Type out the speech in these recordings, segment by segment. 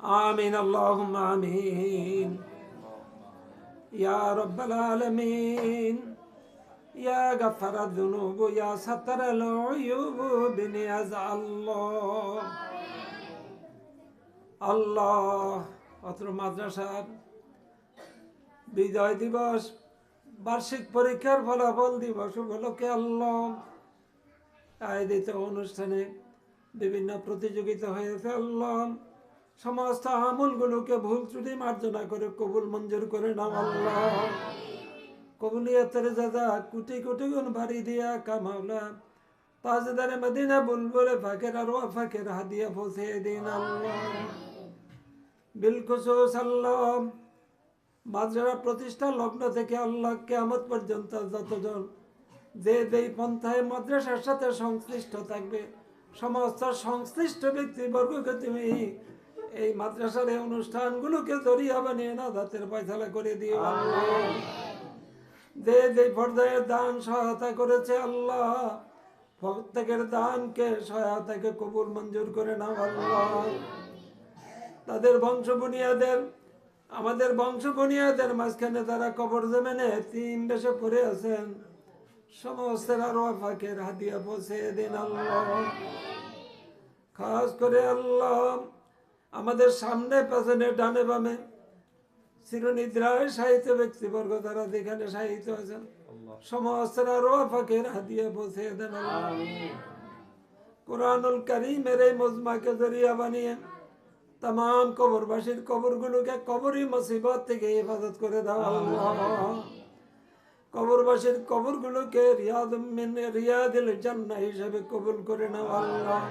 آمين اللهم آمين يا رب العالمين يا غفر الذنوب يا ستر العيوب بنياز الله আল্লাহ অত্র মাদ্রাসার বিজয় দিবস বার্ষিক পরীক্ষার ফলাফল দিবস উপলক্ষে আল্লাহ আয়োজিত অনুষ্ঠানে বিভিন্ন প্রতিযোগিতা হয়েছে আল্লাহ সমস্ত আমলগুলোকে ভুল ত্রুটি মার্জনা করে কবুল মঞ্জুর করে নাও আল্লাহ কবুলিয়তের জাযা কোটি কোটি গুণ বাড়ি দিয়া কামাওলা তাজদারে মদিনা বুলবুলে ফাকের আর ফাকের হাদিয়া পৌঁছে দিন আল্লাহ বিলখুসুস আল্লাহ মাদ্রাসা প্রতিষ্ঠা লগ্ন থেকে আল্লাহ কিয়ামত পর্যন্ত যতজন যে যেই পন্থায় মাদ্রাসার সাথে সংশ্লিষ্ট থাকবে সমস্ত সংশ্লিষ্ট ব্যক্তিবর্গকে তুমি এই মাদ্রাসার এই অনুষ্ঠানগুলোকে জরিয়া বানিয়ে নাজাতের ফয়সালা করে দিও আল্লাহ যে যে পর্যায়ে দান সহায়তা করেছে আল্লাহ প্রত্যেকের দানকে সহায়তাকে কবুল মঞ্জুর করে নাও আল্লাহ তাদের বংশ বুনিয়াদের আমাদের বংশ বুনিয়াদের মাঝখানে তারা কবর জমিনে তিন বেশে পড়ে আছেন সমস্ত আরো ফাকের হাদিয়া পৌঁছে দিন আল্লাহ খাস করে আল্লাহ আমাদের সামনে পেছনে ডানে বামে চিরনিদ্রায় সাহিত্য ব্যক্তিবর্গ তারা যেখানে সাহিত্য আছেন সমস্ত আরো ফাকের হাদিয়া পৌঁছে দেন কোরআনুল কারীমের এই মজমাকে জরিয়া বানিয়ে तमाम কবরবাসীর কবরগুলোকে কবরি মুসিবত থেকে হেফাজত করে দাও আল্লাহ কবরবাসীর কবরগুলোকে রিয়াদুল জান্নাহ হিসেবে কবুল করে নাও আল্লাহ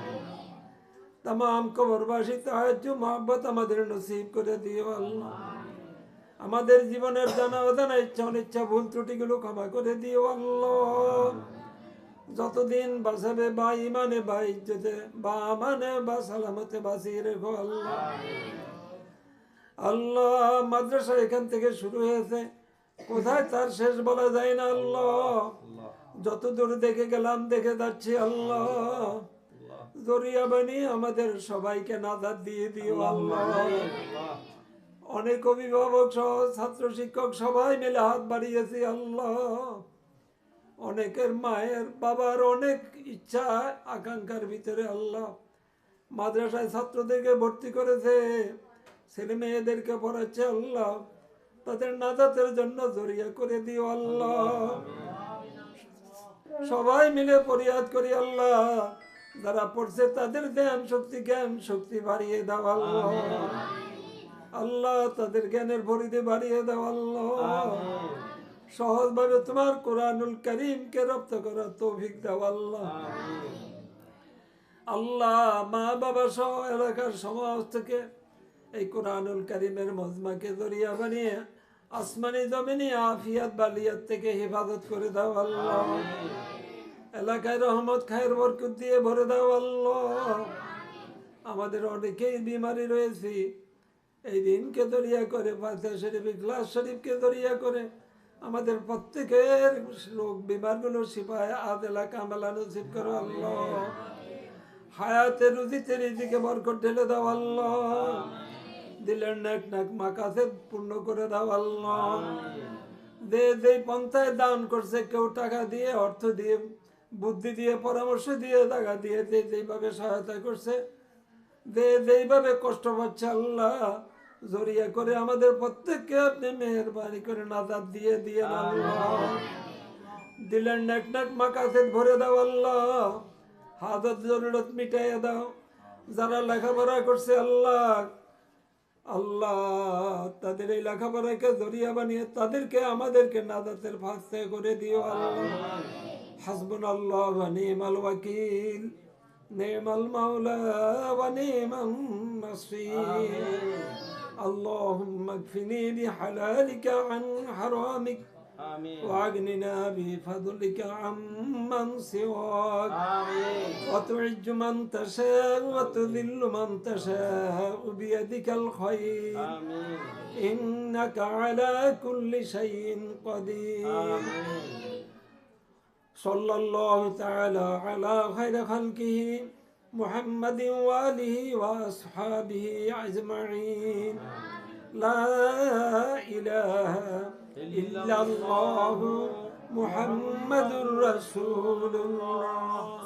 तमाम কবরবাসী তাহাজ্জুদ মহব্বত আমাদের নসিব করে দিও আল্লাহ আমাদের জীবনের জানা অজানা ইচ্ছা অনিচ্ছা ভুল ত্রুটিগুলো ক্ষমা করে দিও আল্লাহ যতদিন বাঁচাবে বা ইমানে বা ইজ্জতে বা আমানে বা সালামতে বাঁচিয়ে রেখো আল্লাহ আল্লাহ মাদ্রাসা এখান থেকে শুরু হয়েছে কোথায় তার শেষ বলা যায় না আল্লাহ যত দূর দেখে গেলাম দেখে যাচ্ছি আল্লাহ জরিয়া বানিয়ে আমাদের সবাইকে নাজাত দিয়ে দিও আল্লাহ অনেক অভিভাবক সহ ছাত্র শিক্ষক সবাই মিলে হাত বাড়িয়েছি আল্লাহ অনেকের মায়ের বাবার অনেক ইচ্ছা আকাঙ্ক্ষার ভিতরে আল্লাহ মাদ্রাসায় ছাত্রদেরকে ভর্তি করেছে ছেলে মেয়েদেরকে পড়াচ্ছে আল্লাহ তাদের নাজাতের জন্য জরিয়া করে দিও আল্লাহ সবাই মিলে ফরিয়াদ করি আল্লাহ যারা পড়ছে তাদের জ্ঞান শক্তি বাড়িয়ে দাও আল্লাহ আল্লাহ তাদের জ্ঞানের পরিধি বাড়িয়ে দাও আল্লাহ সহজভাবে তোমার কোরআনুল কারীমকে রপ্ত করার তৌফিক দাও আল্লাহ আল্লাহ মা বাবা সহ এলাকার সমস্তকে এই কোরআনুল কারীমের মজমাকে জরিয়া বানিয়ে আসমানি জমিনি আফিয়াত বালিয়াত থেকে হেফাজত করে দাও আল্লাহ এলাকায় রহমত খায়ের বরকত দিয়ে ভরে দাও আল্লাহ আমাদের অনেকেই বিমারি রয়েছে এই দিনকে দরিয়া করে ফাতিহা শরীফ ইখলাস শরীফকে দরিয়া করে আমাদের প্রত্যেকের রোগ বিমারগুলো শিফায়ে আদেলা কামেলা নসিব করো আল্লাহ হায়াতে রুজিতে রিজিকে বরকত ঢেলে দাও আল্লাহ দিলের নেক নেক মাকাসেদ পূর্ণ করে দাও আল্লাহ যে পন্থায় দান করছে কেউ টাকা দিয়ে অর্থ দিয়ে বুদ্ধি দিয়ে পরামর্শ দিয়ে টাকা দিয়ে যেইভাবে সহায়তা করছে যেইভাবে কষ্ট পাচ্ছে আল্লাহ জরিয়া করে আমাদের প্রত্যেককে আপনি মেহেরবানি করে নাজাত দিয়ে দিয়ে আল্লাহ দিলের নেক নেক মাকাসেদ ভরে দাও আল্লাহ হাজত জরুরত মিটাইয়া দাও যারা লেখাপড়া করছে আল্লাহ আল্লাহ তাদের এই লেখাপড়াকে জরিয়া বানিয়ে তাদেরকে আমাদেরকে নাজাতের ফাঁসে করে দিও আল্লাহ হাসবুনাল্লাহ ওয়া নি'মাল ওয়াকিল নি'মাল মাওলা ওয়া নি'মান নাসির আল্লাহুম্মা কফিনি বিহালালিকা আন হারামিক واغننا بفضلك عمن سواك وتعز من تشاء وتذل من تشاء بيدك الخير إنك على كل شيء قدير صلى الله تعالى على خير خلقه محمد وآله وأصحابه أجمعين لا إله إلا الله محمد رسول الله